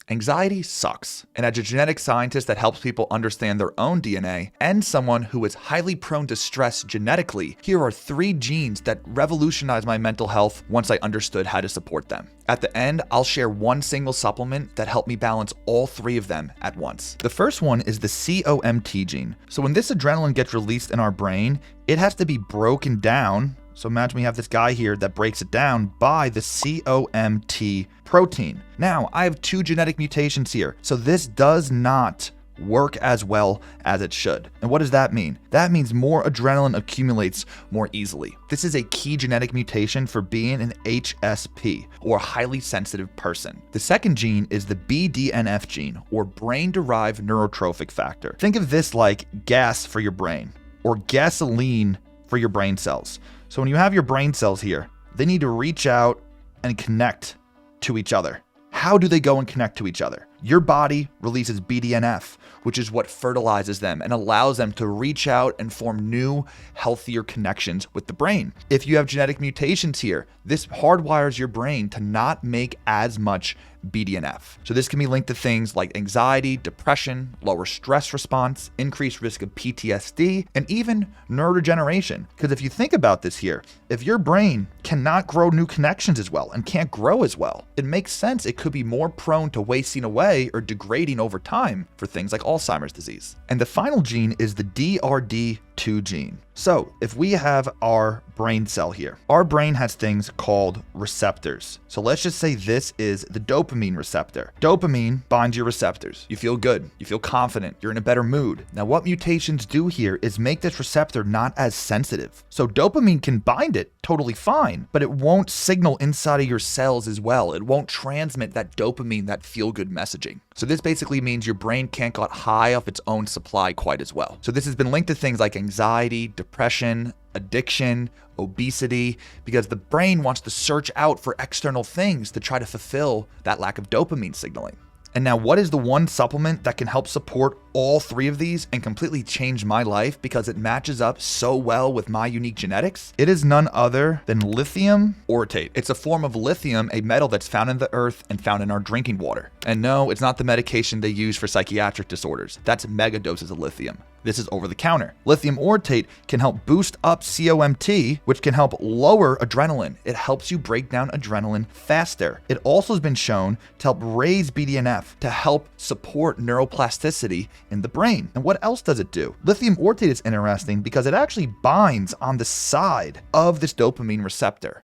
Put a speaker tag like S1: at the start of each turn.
S1: Anxiety sucks, and as a genetic scientist that helps people understand their own DNA, and someone who is highly prone to stress genetically, here are 3 genes that revolutionized my mental health once I understood how to support them. At the end, I'll share one single supplement that helped me balance all 3 of them at once. The first one is the COMT gene. So when this adrenaline gets released in our brain, it has to be broken down. So imagine we have this guy here that breaks it down by the COMT protein. Now, I have 2 genetic mutations here, so this does not work as well as it should. And what does that mean? That means more adrenaline accumulates more easily. This is a key genetic mutation for being an HSP, or highly sensitive person. The second gene is the BDNF gene, or brain-derived neurotrophic factor. Think of this like gas for your brain, or gasoline for your brain cells. So when you have your brain cells here, they need to reach out and connect to each other. How do they go and connect to each other? Your body releases BDNF, which is what fertilizes them and allows them to reach out and form new, healthier connections with the brain. If you have genetic mutations here, this hardwires your brain to not make as much BDNF. So this can be linked to things like anxiety, depression, lower stress response, increased risk of PTSD, and even neurodegeneration. Because if you think about this here, if your brain cannot grow new connections as well and can't grow as well, it makes sense it could be more prone to wasting away or degrading over time for things like Alzheimer's disease. And the final gene is the DRD2 gene. So if we have our brain cell here, our brain has things called receptors. So let's just say this is the dopamine receptor. Dopamine binds your receptors. You feel good, you feel confident, you're in a better mood. Now what mutations do here is make this receptor not as sensitive. So dopamine can bind it totally fine, but it won't signal inside of your cells as well. It won't transmit that dopamine, that feel-good messaging. So this basically means your brain can't get high off its own supply quite as well. So this has been linked to things like anxiety, depression, addiction, obesity, because the brain wants to search out for external things to try to fulfill that lack of dopamine signaling. And now, what is the one supplement that can help support all 3 of these and completely change my life because it matches up so well with my unique genetics? It is none other than lithium orotate. It's a form of lithium, a metal that's found in the earth and found in our drinking water. And no, it's not the medication they use for psychiatric disorders. That's mega doses of lithium. This is over the counter. Lithium orotate can help boost up COMT, which can help lower adrenaline. It helps you break down adrenaline faster. It also has been shown to help raise BDNF to help support neuroplasticity in the brain. And what else does it do? Lithium orotate is interesting because it actually binds on the side of this dopamine receptor.